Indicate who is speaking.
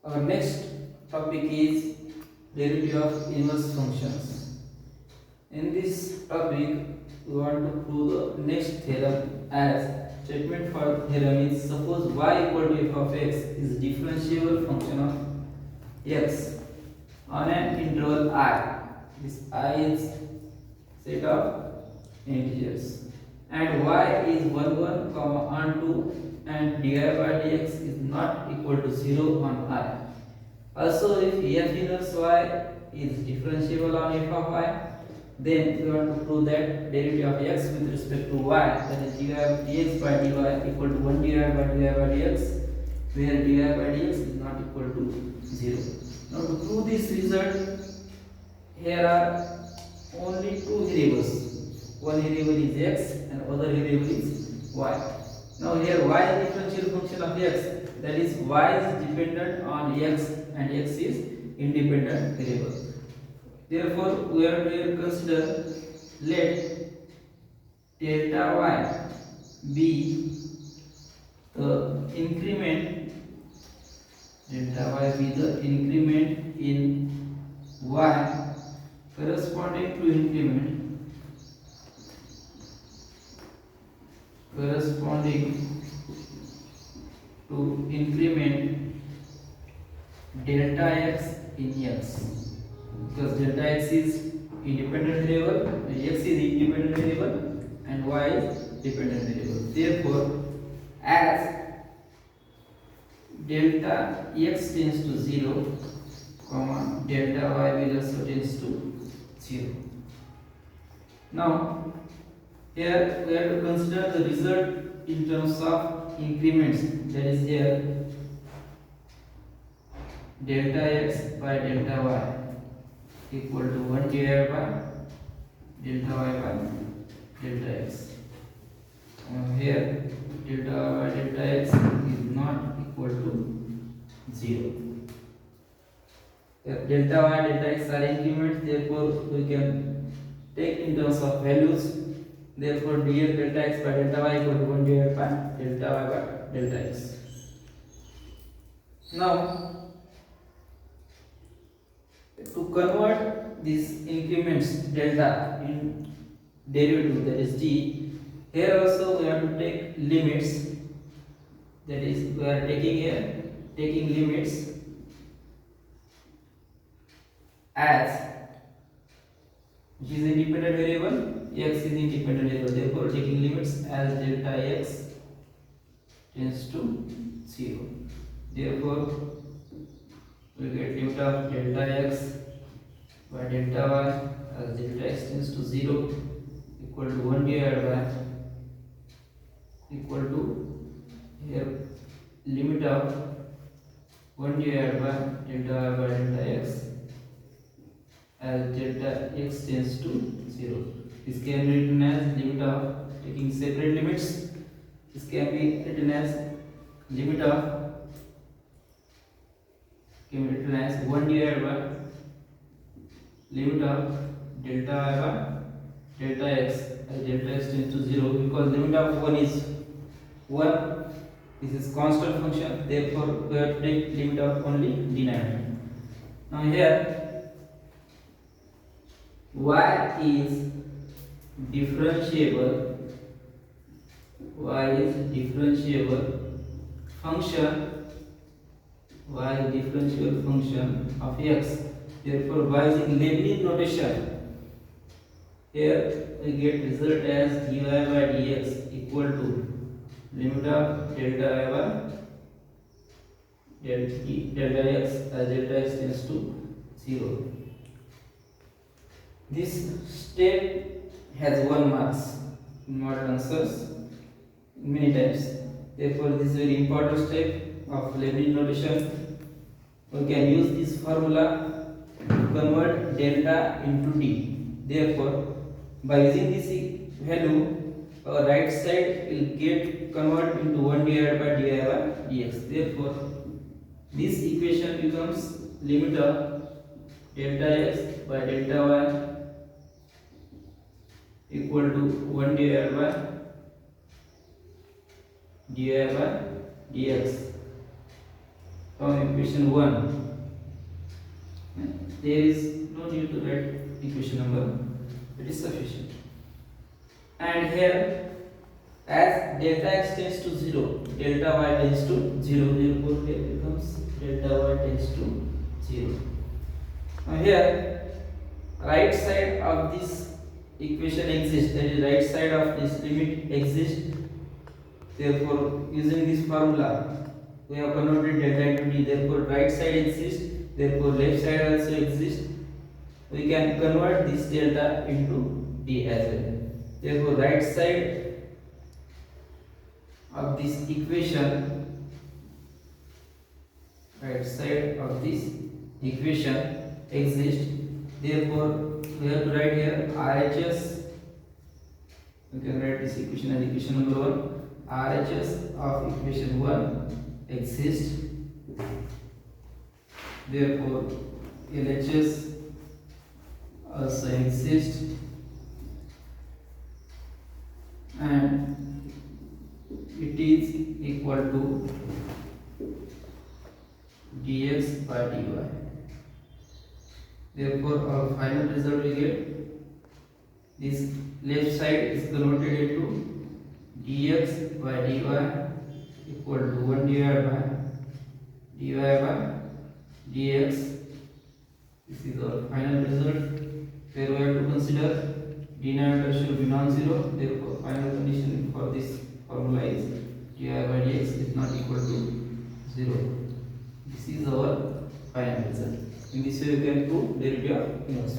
Speaker 1: Our next topic is derivative of inverse functions. In this topic, we want to prove the next theorem as statement for theorem is suppose y equal to f of x is differentiable function of x on an interval I. This I is set of integers and y is 1 1 comma on 2 and dy by dx is not equal to 0 on I. Also, if f inverse y is differentiable on f of y, then we want to prove that derivative of x with respect to y, that is dy dx by dy equal to 1 dy by dx, where dy by dx is not equal to 0. Now to prove this result, here are only two variables. One variable is x and other variable is y. Now here y is differential function of x, that is y is dependent on x and x is independent variable. Therefore, we have to consider let delta y be the increment, delta y be the increment in y corresponding to increment delta x in x, because delta x is independent variable, x is independent variable and y is dependent variable. Therefore, as delta x tends to 0, comma delta y will also tends to 0. Now here we have to consider the result in terms of increments, that is here delta x by delta y equal to 1 divided by delta y by delta x. Here delta y by delta x is not equal to 0. If delta y and delta x are increments, therefore we can take in terms of values. Therefore dx delta x by delta y equal to 1 divided by delta y by delta x. Now to convert these increments delta in derivative, that is d, here also we have to take limits, that is we are taking limits as which is independent variable, x is independent variable, therefore taking limits as delta x tends to 0. Therefore we get limit of delta x by delta y as delta x tends to 0 equal to 1 divided by equal to here limit of 1 divided by delta y by delta x as delta x tends to 0. This can be written as limit of taking separate limits. This can be written as limit of 1 divided by limit of delta y by delta x as delta x tends to 0, because limit of 1 is 1. This is constant function, therefore we have to take limit of only denominator. Now here y is differentiable function of x. Therefore y is in Leibniz notation. Here we get result as dy by dx equal to limit of delta y by delta x as delta x tends to 0. This step has 1 marks in model answers many times. Therefore, this is a very important step of Leibniz notation. We can use this formula to convert delta into d. Therefore, by using this value, our right side will get converted into 1 divided by dy by dx. Therefore, this equation becomes limit of delta x by delta y equal to 1 divided by dy by dx from equation 1. There is no need to write equation number, it is sufficient. And here, as delta x tends to 0, delta y tends to 0, therefore here becomes delta y tends to 0. Now here, right side of this equation exists, that is right side of this limit exists. Therefore, using this formula, we have converted delta into d. Therefore, right side exists. Therefore, left side also exists. We can convert this delta into d as well. Therefore, right side of this equation, exists. Therefore, we have to write here RHS. We can write this equation as equation number 1. RHS of equation 1 exists. Therefore, LHS also exists, and it is equal to dx by dy. Therefore, our final result we get this left side is converted into dx by dy equal to 1 divided by dy by dx. This is our final result, where we have to consider denominator should be non-zero. Therefore, final condition for this formula is dy by dx is not equal to 0. This is our final result. In this way, we can prove derivative of inverse.